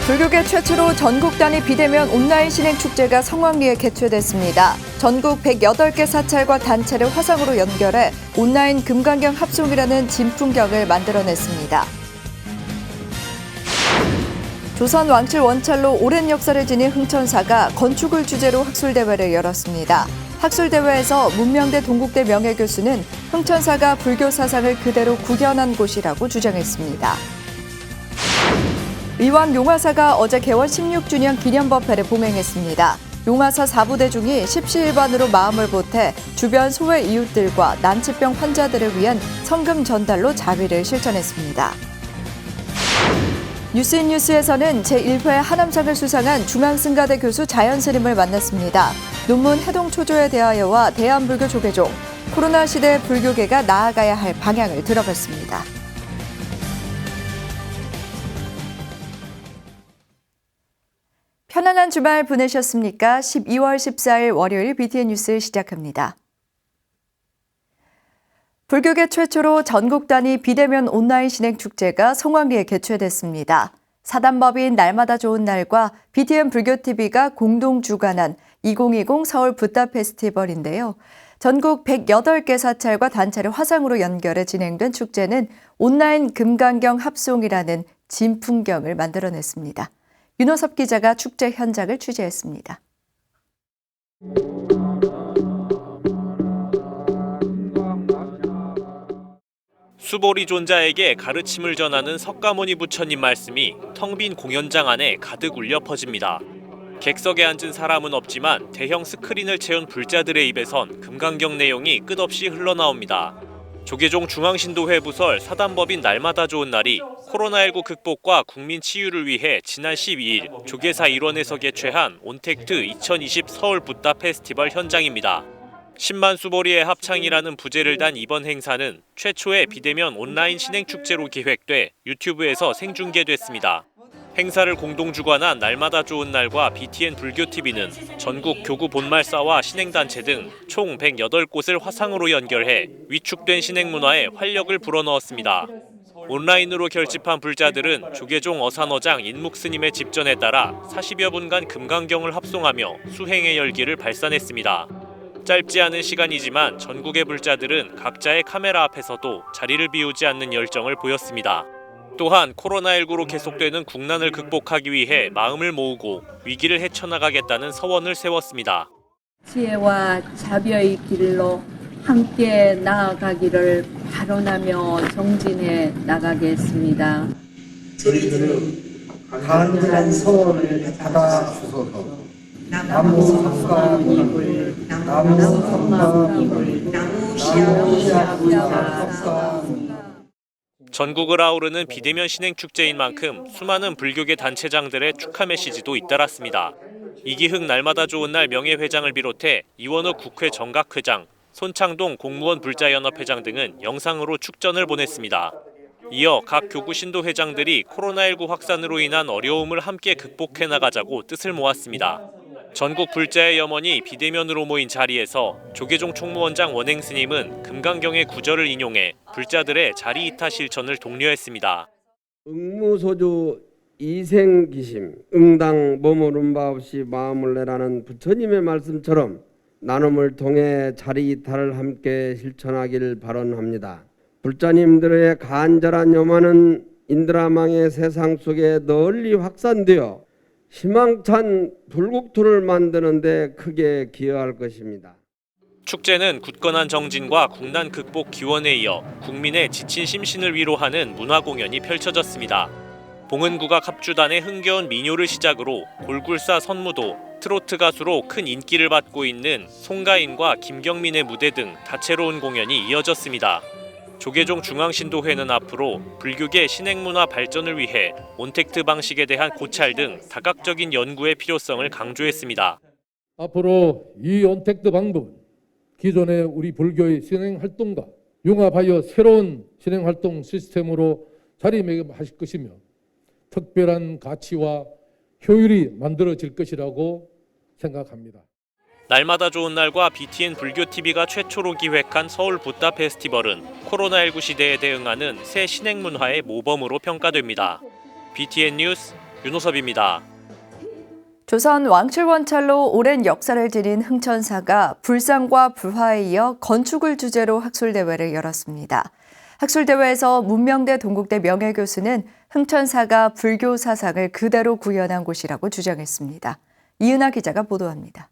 불교계 최초로 전국 단위 비대면 온라인 신행 축제가 성황리에 개최됐습니다. 전국 108개 사찰과 단체를 화상으로 연결해 온라인 금강경 합송이라는 진풍경을 만들어냈습니다. 조선 왕실 원찰로 오랜 역사를 지닌 흥천사가 건축을 주제로 학술대회를 열었습니다. 학술대회에서 문명대 동국대 명예교수는 흥천사가 불교 사상을 그대로 구현한 곳이라고 주장했습니다. 의왕 용화사가 어제 개원 16주년 기념법회를 봉행했습니다. 용화사 4부대 중이 십시일반으로 마음을 보태 주변 소외 이웃들과 난치병 환자들을 위한 성금 전달로 자비를 실천했습니다. 뉴스인뉴스에서는 제1회 하남상을 수상한 중앙승가대 교수 자연스님을 만났습니다. 논문 해동초조에 대하여와 대한불교 조계종, 코로나 시대 불교계가 나아가야 할 방향을 들어봤습니다. 편안한 주말 보내셨습니까? 12월 14일 월요일 BTN 뉴스 시작합니다. 불교계 최초로 전국 단위 비대면 온라인 신행 축제가 성황리에 개최됐습니다. 사단법인 날마다 좋은 날과 BTN 불교TV가 공동 주관한 2020 서울 붓다 페스티벌인데요. 전국 108개 사찰과 단체를 화상으로 연결해 진행된 축제는 온라인 금강경 합송이라는 진풍경을 만들어냈습니다. 윤호섭 기자가 축제 현장을 취재했습니다. 수보리 존자에게 가르침을 전하는 석가모니 부처님 말씀이 텅 빈 공연장 안에 가득 울려 퍼집니다. 객석에 앉은 사람은 없지만 대형 스크린을 채운 불자들의 입에선 금강경 내용이 끝없이 흘러나옵니다. 조계종 중앙신도회 부설 사단법인 날마다 좋은 날이 코로나19 극복과 국민 치유를 위해 지난 12일 조계사 일원에서 개최한 온택트 2020 서울 붓다 페스티벌 현장입니다. 10만 수보리의 합창이라는 부제를 단 이번 행사는 최초의 비대면 온라인 신행축제로 기획돼 유튜브에서 생중계됐습니다. 행사를 공동 주관한 날마다 좋은 날과 BTN 불교TV는 전국 교구 본말사와 신행단체 등 총 108곳을 화상으로 연결해 위축된 신행문화에 활력을 불어넣었습니다. 온라인으로 결집한 불자들은 조계종 어산어장 인묵스님의 집전에 따라 40여 분간 금강경을 합송하며 수행의 열기를 발산했습니다. 짧지 않은 시간이지만 전국의 불자들은 각자의 카메라 앞에서도 자리를 비우지 않는 열정을 보였습니다. 또한 코로나19로 계속되는 국난을 극복하기 위해 마음을 모으고 위기를 헤쳐나가겠다는 서원을 세웠습니다. 지혜와 자비의 길로 함께 나아가기를 발언하며 정진해 나가겠습니다. 저희들은 간절한 소원을 받아주소서. 나무 석가모니불, 나무 석가모니불, 나무 시아부사. 전국을 아우르는 비대면 신행축제인 만큼 수많은 불교계 단체장들의 축하 메시지도 잇따랐습니다. 이기흥 날마다 좋은 날 명예회장을 비롯해 이원호 국회 정각회장, 손창동 공무원 불자연합회장 등은 영상으로 축전을 보냈습니다. 이어 각 교구 신도회장들이 코로나19 확산으로 인한 어려움을 함께 극복해 나가자고 뜻을 모았습니다. 전국 불자의 염원이 비대면으로 모인 자리에서 조계종 총무원장 원행스님은 금강경의 구절을 인용해 불자들의 자리 이타 실천을 독려했습니다. 응무소주 이생기심 응당 머무른 바 없이 마음을 내라는 부처님의 말씀처럼 나눔을 통해 자리 이타를 함께 실천하길 발언합니다. 불자님들의 간절한 염원은 인드라망의 세상 속에 널리 확산되어 희망찬 불국토를 만드는 데 크게 기여할 것입니다. 축제는 굳건한 정진과 국난 극복 기원에 이어 국민의 지친 심신을 위로하는 문화 공연이 펼쳐졌습니다. 봉은국악 합주단의 흥겨운 민요를 시작으로 골굴사 선무도, 트로트 가수로 큰 인기를 받고 있는 송가인과 김경민의 무대 등 다채로운 공연이 이어졌습니다. 조계종 중앙신도회는 앞으로 불교계 신행문화 발전을 위해 온택트 방식에 대한 고찰 등 다각적인 연구의 필요성을 강조했습니다. 앞으로 이 온택트 방법은 기존의 우리 불교의 신행활동과 융합하여 새로운 신행활동 시스템으로 자리매김하실 것이며 특별한 가치와 효율이 만들어질 것이라고 생각합니다. 날마다 좋은 날과 BTN 불교TV가 최초로 기획한 서울 붓다 페스티벌은 코로나19 시대에 대응하는 새 신행문화의 모범으로 평가됩니다. BTN 뉴스 윤호섭입니다. 조선 왕실원찰로 오랜 역사를 지닌 흥천사가 불상과 불화에 이어 건축을 주제로 학술대회를 열었습니다. 학술대회에서 문명대 동국대 명예교수는 흥천사가 불교 사상을 그대로 구현한 곳이라고 주장했습니다. 이은하 기자가 보도합니다.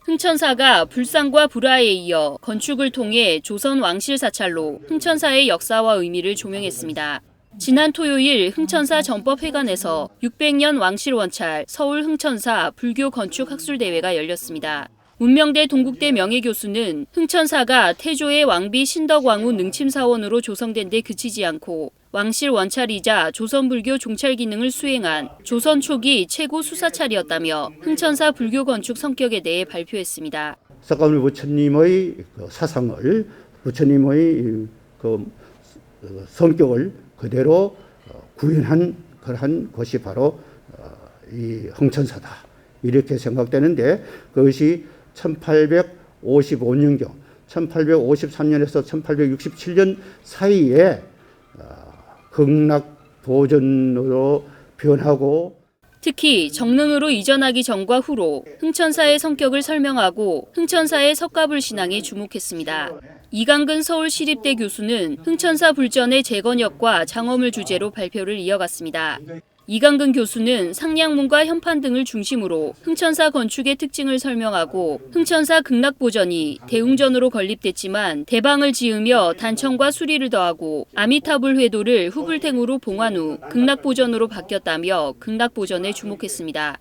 흥천사가 불상과 불화에 이어 건축을 통해 조선 왕실 사찰로 흥천사의 역사와 의미를 조명했습니다. 지난 토요일 흥천사 전법회관에서 600년 왕실 원찰 서울 흥천사 불교 건축 학술대회가 열렸습니다. 문명대 동국대 명예교수는 흥천사가 태조의 왕비 신덕왕후 능침사원으로 조성된 데 그치지 않고 왕실 원찰이자 조선불교 종찰 기능을 수행한 조선 초기 최고 수사찰이었다며 흥천사 불교 건축 성격에 대해 발표했습니다. 석가모니 부처님의 사상을, 부처님의 성격을 그대로 구현한 그러한 것이 바로 이 흥천사다. 이렇게 생각되는데 그것이 1855년경, 1853년에서 1867년 사이에 극락도전으로 변하고 특히 정릉으로 이전하기 전과 후로 흥천사의 성격을 설명하고 흥천사의 석가불 신앙에 주목했습니다. 이강근 서울시립대 교수는 흥천사 불전의 재건역과 장엄을 주제로 발표를 이어갔습니다. 이강근 교수는 상량문과 현판 등을 중심으로 흥천사 건축의 특징을 설명하고 흥천사 극락보전이 대웅전으로 건립됐지만 대방을 지으며 단청과 수리를 더하고 아미타불 회도를 후불탱으로 봉한 후 극락보전으로 바뀌었다며 극락보전에 주목했습니다.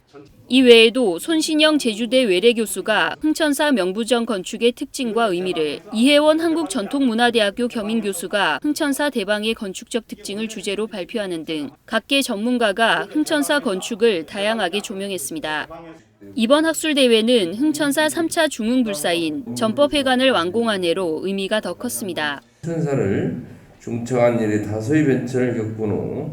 이 외에도 손신영 제주대 외래교수가 흥천사 명부전 건축의 특징과 의미를, 이혜원 한국전통문화대학교 겸임교수가 흥천사 대방의 건축적 특징을 주제로 발표하는 등 각계 전문가가 흥천사 건축을 다양하게 조명했습니다. 이번 학술대회는 흥천사 3차 중흥불사인 전법회관을 완공한 해로 의미가 더 컸습니다. 흥천사를 중청한 일이 다소의 변천을 겪은 후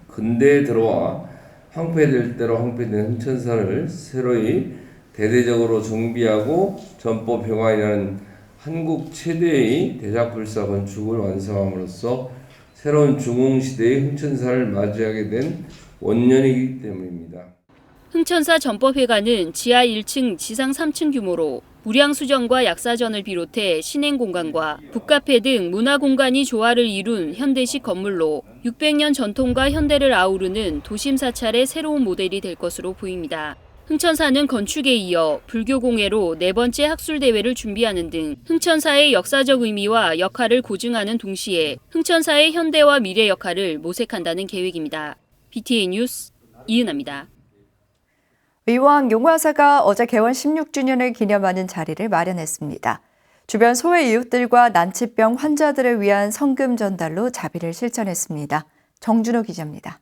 근대에 들어와 황폐될 대로 황폐된 흥천사를 새로이 대대적으로 정비하고 전법회관이라는 한국 최대의 대작불사 건축을 완성함으로써 새로운 중흥시대의 흥천사를 맞이하게 된 원년이기 때문입니다. 흥천사 전법회관은 지하 1층, 지상 3층 규모로 무량수전과 약사전을 비롯해 신행공간과 북카페 등 문화공간이 조화를 이룬 현대식 건물로 600년 전통과 현대를 아우르는 도심사찰의 새로운 모델이 될 것으로 보입니다. 흥천사는 건축에 이어 불교공예로 4번째 학술대회를 준비하는 등 흥천사의 역사적 의미와 역할을 고증하는 동시에 흥천사의 현대와 미래 역할을 모색한다는 계획입니다. BTN 뉴스 이은하입니다. 의왕 용화사가 어제 개원 16주년을 기념하는 자리를 마련했습니다. 주변 소외 이웃들과 난치병 환자들을 위한 성금 전달로 자비를 실천했습니다. 정준호 기자입니다.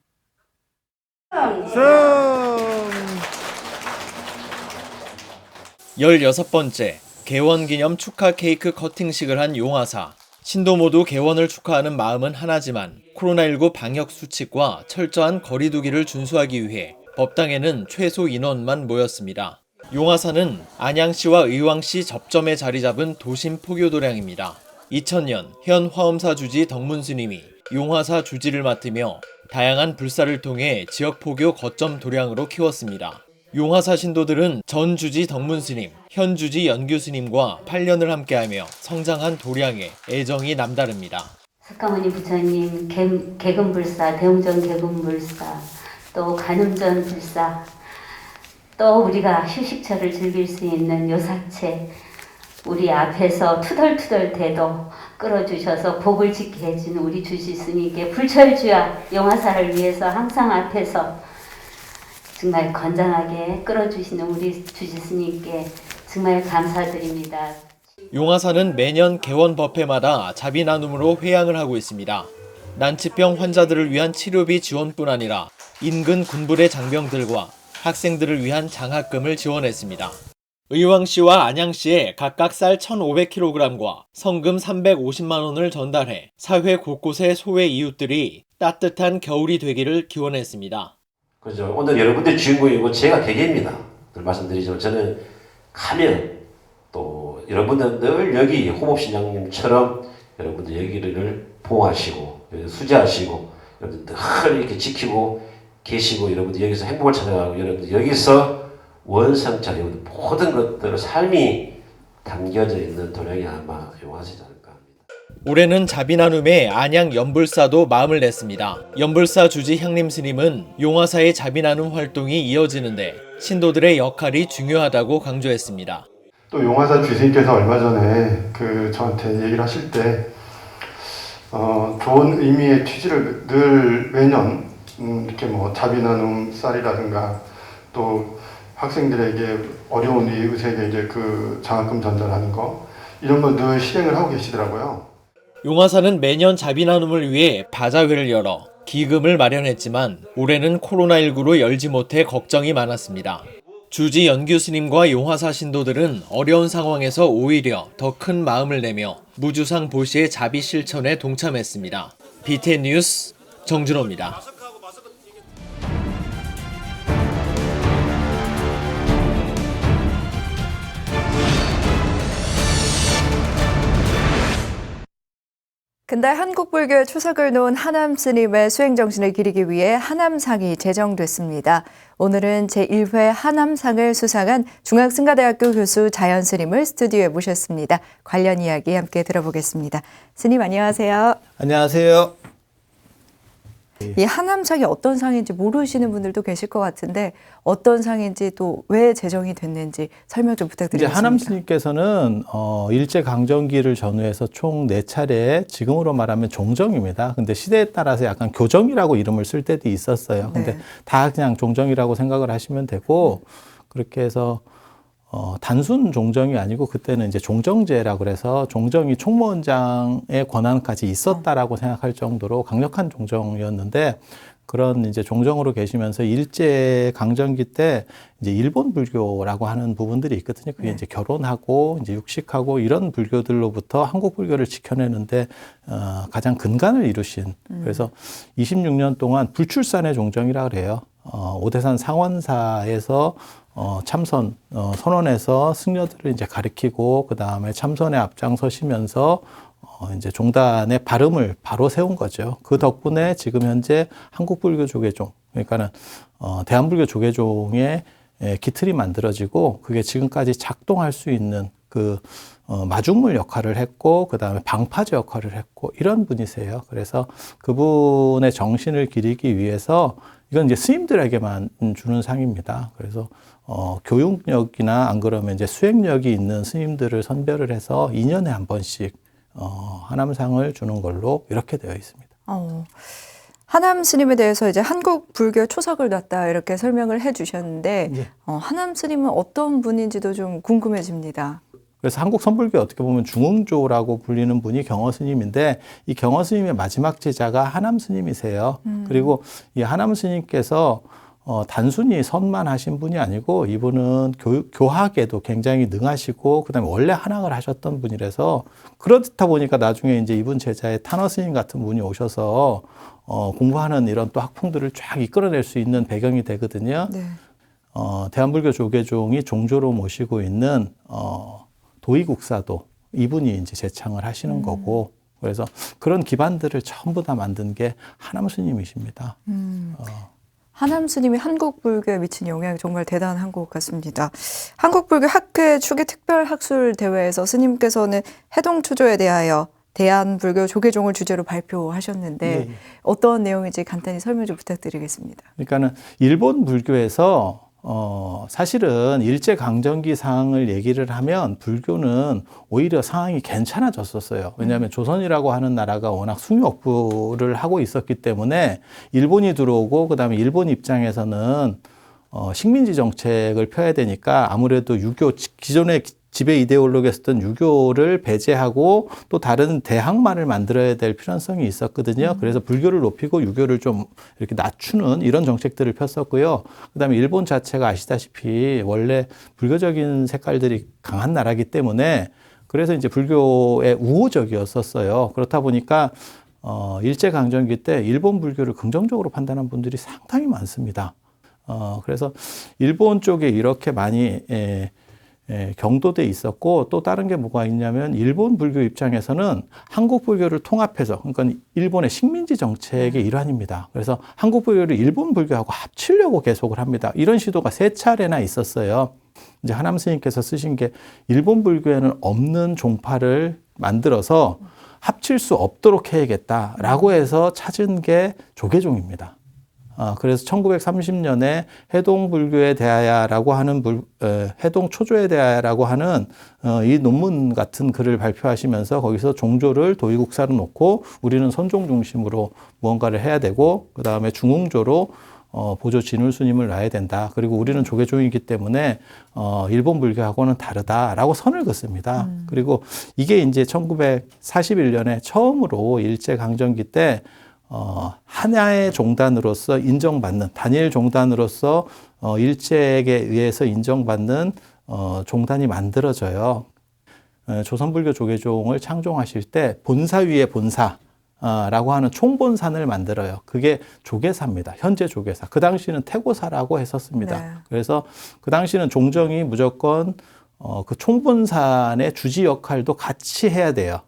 16번째 개원 기념 축하 케이크 커팅식을 한 용화사. 신도 모두 개원을 축하하는 마음은 하나지만 코로나19 방역 수칙과 철저한 거리 두기를 준수하기 위해 법당에는 최소 인원만 모였습니다. 용화사는 안양시와 의왕시 접점에 자리 잡은 도심 포교도량입니다. 2000년 현 화엄사 주지 덕문스님이 용화사 주지를 맡으며 다양한 불사를 통해 지역 포교 거점 도량으로 키웠습니다. 용화사 신도들은 전 주지 덕문스님, 현 주지 연규스님과 8년을 함께하며 성장한 도량에 애정이 남다릅니다. 석가모니 부처님, 개금불사, 대웅전 개금불사, 또 간음전 불사, 또 우리가 휴식처를 즐길 수 있는 요사체, 우리 앞에서 투덜투덜 대도 끌어주셔서 복을 짓게 해준 우리 주지 스님께 불철주야 용화사를 위해서 항상 앞에서 정말 건장하게 끌어주시는 우리 주지 스님께 정말 감사드립니다. 용화사는 매년 개원 법회마다 자비 나눔으로 회향을 하고 있습니다. 난치병 환자들을 위한 치료비 지원뿐 아니라 인근 군부대 장병들과 학생들을 위한 장학금을 지원했습니다. 의왕시와 안양시에 각각 쌀 1,500kg과 성금 350만 원을 전달해 사회 곳곳의 소외 이웃들이 따뜻한 겨울이 되기를 기원했습니다. 그죠. 오늘 여러분들 주인공이고 제가 개개입니다. 늘 말씀드리지만 저는 가면 또 여러분들 늘 여기 호법신앙님처럼 여러분들 여기를 보호하시고 수제하시고 여러분들 늘 이렇게 지키고 계시고 여러분들 여기서 행복을 찾아가고 여러분들 여기서 원성찰 여러분들 모든 것들의 삶이 담겨져 있는 도량이 아마 용화사지 않을까 합니다. 올해는 자비나눔에 안양 연불사도 마음을 냈습니다. 연불사 주지 향림 스님은 용화사의 자비나눔 활동이 이어지는데 신도들의 역할이 중요하다고 강조했습니다. 또 용화사 주스님께서 얼마 전에 저한테 얘기를 하실 때 좋은 의미의 취지를 늘 매년 이렇게 뭐 자비나눔 쌀이라든가 또 학생들에게 어려운 이웃에게 이제 장학금 전달하는 거 이런 거 늘 실행을 하고 계시더라고요. 용화사는 매년 자비나눔을 위해 바자회를 열어 기금을 마련했지만 올해는 코로나19로 열지 못해 걱정이 많았습니다. 주지 연규 스님과 용화사 신도들은 어려운 상황에서 오히려 더 큰 마음을 내며 무주상 보시의 자비 실천에 동참했습니다. BTN 뉴스 정준호입니다. 근달 한국불교의 추석을 놓은 하남 스님의 수행정신을 기리기 위해 하남상이 제정됐습니다. 오늘은 제1회 하남상을 수상한 중앙승가대학교 교수 자연 스님을 스튜디오에 모셨습니다. 관련 이야기 함께 들어보겠습니다. 스님 안녕하세요. 안녕하세요. 이 하남상이 어떤 상인지 모르시는 분들도 계실 것 같은데 어떤 상인지 또 왜 제정이 됐는지 설명 좀 부탁드리겠습니다. 하남 스님께서는 일제강점기를 전후해서 총 4차례 지금으로 말하면 종정입니다. 근데 시대에 따라서 약간 교정이라고 이름을 쓸 때도 있었어요. 근데 다 그냥 종정이라고 생각을 하시면 되고 그렇게 해서 단순 종정이 아니고 그때는 이제 종정제라고 그래서 종정이 총무원장의 권한까지 있었다라고 생각할 정도로 강력한 종정이었는데 그런 이제 종정으로 계시면서 일제 강점기 때 이제 일본 불교라고 하는 부분들이 있거든요. 그게 이제 결혼하고 이제 육식하고 이런 불교들로부터 한국 불교를 지켜내는데 가장 근간을 이루신 그래서 26년 동안 불출산의 종정이라 그래요. 오대산 상원사에서 참선 선원에서 승려들을 이제 가리키고 그 다음에 참선에 앞장서시면서 이제 종단의 발음을 바로 세운 거죠. 그 덕분에 지금 현재 한국불교 조계종 그러니까는 대한불교 조계종의 기틀이 만들어지고 그게 지금까지 작동할 수 있는 마중물 역할을 했고 그 다음에 방파제 역할을 했고 이런 분이세요. 그래서 그분의 정신을 기리기 위해서 이건 이제 스님들에게만 주는 상입니다. 그래서 교육력이나 안 그러면 이제 수행력이 있는 스님들을 선별을 해서 2년에 한 번씩 하남상을 주는 걸로 이렇게 되어 있습니다. 하남 스님에 대해서 이제 한국 불교 초석을 놨다 이렇게 설명을 해주셨는데 하남 스님은 어떤 분인지도 좀 궁금해집니다. 그래서 한국 선불교 어떻게 보면 중흥조라고 불리는 분이 경허 스님인데 이 경허 스님의 마지막 제자가 하남 스님이세요. 그리고 이 하남 스님께서 단순히 선만 하신 분이 아니고 이분은 교학에도 굉장히 능하시고 그다음에 원래 한학을 하셨던 분이라서 그렇다 보니까 나중에 이제 이분 제자의 탄허 스님 같은 분이 오셔서 공부하는 이런 또 학풍들을 쫙 이끌어낼 수 있는 배경이 되거든요. 네. 대한불교 조계종이 종조로 모시고 있는 도의국사도 이분이 이제 제창을 하시는 거고 그래서 그런 기반들을 전부 다 만든 게 하남 스님이십니다. 하남 스님이 한국 불교에 미친 영향이 정말 대단한 것 같습니다. 한국 불교 학회 추기 특별 학술 대회에서 스님께서는 해동추조에 대하여 대한불교 조계종을 주제로 발표하셨는데 어떤 내용인지 간단히 설명 좀 부탁드리겠습니다. 그러니까는 일본 불교에서 사실은 일제강점기 상황을 얘기를 하면 불교는 오히려 상황이 괜찮아졌었어요. 왜냐하면 조선이라고 하는 나라가 워낙 숭유억부를 하고 있었기 때문에 일본이 들어오고 그다음에 일본 입장에서는 식민지 정책을 펴야 되니까 아무래도 유교 기존의 지배 이데올로기였던 유교를 배제하고 또 다른 대학만을 만들어야 될 필요성이 있었거든요. 그래서 불교를 높이고 유교를 좀 이렇게 낮추는 이런 정책들을 폈었고요. 그다음에 일본 자체가 아시다시피 원래 불교적인 색깔들이 강한 나라이기 때문에 그래서 이제 불교에 우호적이었었어요. 그렇다 보니까 일제강점기 때 일본 불교를 긍정적으로 판단한 분들이 상당히 많습니다. 그래서 일본 쪽에 이렇게 많이 경도돼 있었고, 또 다른 게 뭐가 있냐면 일본 불교 입장에서는 한국 불교를 통합해서, 그러니까 일본의 식민지 정책의 일환입니다. 그래서 한국 불교를 일본 불교하고 합치려고 계속을 합니다. 이런 시도가 3차례나 있었어요. 이제 하남 스님께서 쓰신 게 일본 불교에는 없는 종파를 만들어서 합칠 수 없도록 해야겠다라고 해서 찾은 게 조계종입니다. 그래서 1930년에 해동불교에 대하여라고 하는 해동초조에 대하여라고 하는 이 논문 같은 글을 발표하시면서 거기서 종조를 도의국사로 놓고 우리는 선종 중심으로 무언가를 해야 되고, 그 다음에 중흥조로 보조 진울스님을 놔야 된다. 그리고 우리는 조계종이기 때문에 일본 불교하고는 다르다라고 선을 긋습니다. 그리고 이게 이제 1941년에 처음으로 일제강점기 때 하나의 종단으로서 인정받는, 단일 종단으로서 일제에게 의해서 인정받는 종단이 만들어져요. 조선불교 조계종을 창종하실 때 본사 위에 본사 라고 하는 총본산을 만들어요. 그게 조계사입니다. 현재 조계사. 그 당시는 태고사라고 했었습니다. 네. 그래서 그 당시는 종정이 무조건 그 총본산의 주지 역할도 같이 해야 돼요.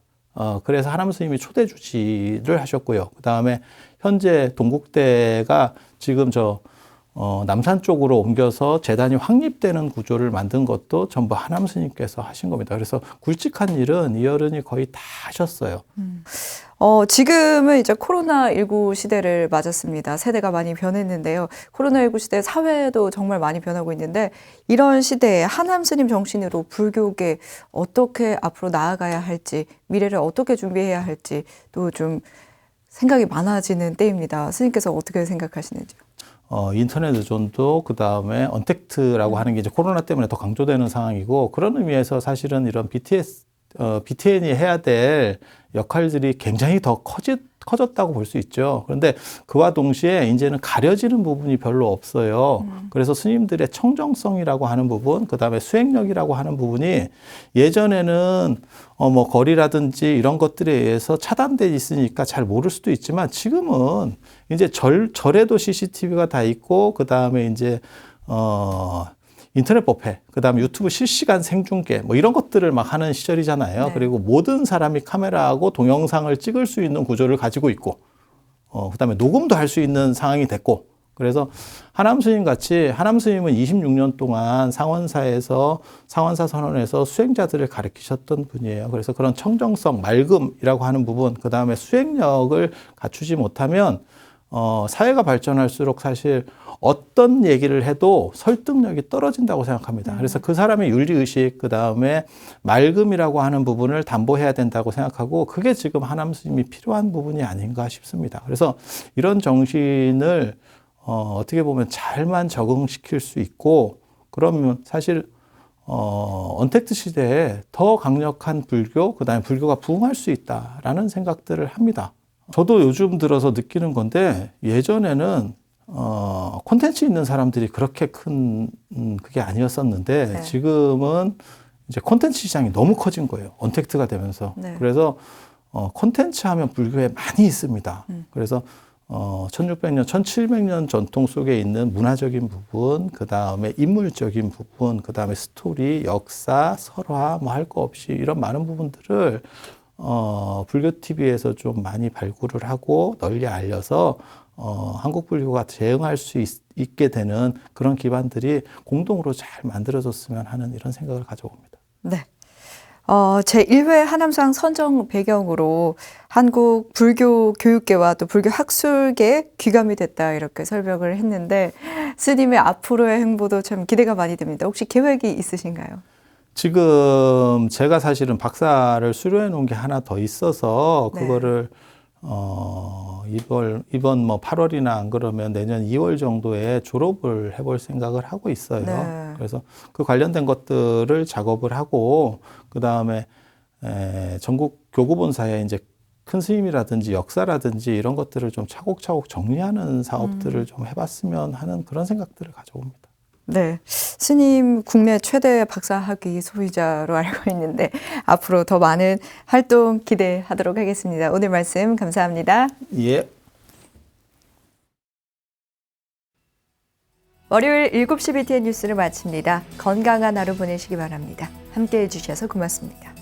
그래서 하남 스님이 초대 주지를 하셨고요. 그 다음에 현재 동국대가 지금 남산 쪽으로 옮겨서 재단이 확립되는 구조를 만든 것도 전부 하남 스님께서 하신 겁니다. 그래서 굵직한 일은 이 어른이 거의 다 하셨어요. 지금은 이제 코로나19 시대를 맞았습니다. 세대가 많이 변했는데요. 코로나19 시대 사회도 정말 많이 변하고 있는데, 이런 시대에 하남 스님 정신으로 불교계 어떻게 앞으로 나아가야 할지, 미래를 어떻게 준비해야 할지 또 좀 생각이 많아지는 때입니다. 스님께서 어떻게 생각하시는지요? 인터넷 의존도, 그 다음에 언택트라고 하는 게 이제 코로나 때문에 더 강조되는 상황이고, 그런 의미에서 사실은 이런 BTN이 해야 될 역할들이 굉장히 더 커졌다고 볼 수 있죠. 그런데 그와 동시에 이제는 가려지는 부분이 별로 없어요. 그래서 스님들의 청정성이라고 하는 부분, 그 다음에 수행력이라고 하는 부분이 예전에는 뭐 거리라든지 이런 것들에 의해서 차단돼 있으니까 잘 모를 수도 있지만, 지금은 이제 절에도 CCTV가 다 있고, 그 다음에 이제 인터넷 법회, 그 다음에 유튜브 실시간 생중계, 뭐 이런 것들을 막 하는 시절이잖아요. 네. 그리고 모든 사람이 카메라하고 동영상을 찍을 수 있는 구조를 가지고 있고, 그 다음에 녹음도 할 수 있는 상황이 됐고, 그래서 하남 스님 같이, 하남 스님은 26년 동안 상원사 선언에서 수행자들을 가르치셨던 분이에요. 그래서 그런 청정성, 맑음이라고 하는 부분, 그 다음에 수행력을 갖추지 못하면 사회가 발전할수록 사실 어떤 얘기를 해도 설득력이 떨어진다고 생각합니다. 그래서 그 사람의 윤리의식, 그 다음에 맑음이라고 하는 부분을 담보해야 된다고 생각하고, 그게 지금 하남 스님이 필요한 부분이 아닌가 싶습니다. 그래서 이런 정신을 어떻게 보면 잘만 적응시킬 수 있고, 그러면 사실 언택트 시대에 더 강력한 불교, 그 다음에 불교가 부흥할 수 있다라는 생각들을 합니다. 저도 요즘 들어서 느끼는 건데, 예전에는 콘텐츠 있는 사람들이 그렇게 큰 그게 아니었었는데, 네. 지금은 이제 콘텐츠 시장이 너무 커진 거예요. 언택트가 되면서. 네. 그래서 콘텐츠 하면 불교에 많이 있습니다. 그래서 1600년, 1700년 전통 속에 있는 문화적인 부분, 그 다음에 인물적인 부분, 그 다음에 스토리, 역사, 설화, 뭐 할 거 없이 이런 많은 부분들을 불교 TV에서 좀 많이 발굴을 하고 널리 알려서 한국 불교가 대응할 수 있게 되는 그런 기반들이 공동으로 잘 만들어졌으면 하는 이런 생각을 가져봅니다. 네. 제1회 하남상 선정 배경으로 한국 불교 교육계와 또 불교 학술계에 귀감이 됐다, 이렇게 설명을 했는데, 스님의 앞으로의 행보도 참 기대가 많이 됩니다. 혹시 계획이 있으신가요? 지금 제가 사실은 박사를 수료해 놓은 게 하나 더 있어서, 네. 그거를 이번 뭐 8월이나 안 그러면 내년 2월 정도에 졸업을 해볼 생각을 하고 있어요. 네. 그래서 그 관련된 것들을 작업을 하고, 그 다음에 전국 교구본사에 이제 큰 스님이라든지 역사라든지 이런 것들을 좀 차곡차곡 정리하는 사업들을 좀 해봤으면 하는 그런 생각들을 가져옵니다. 네. 스님 국내 최대 박사학위 소유자로 알고 있는데, 앞으로 더 많은 활동 기대하도록 하겠습니다. 오늘 말씀 감사합니다. 예. 월요일 7시 BTN 뉴스를 마칩니다. 건강한 하루 보내시기 바랍니다. 함께해 주셔서 고맙습니다.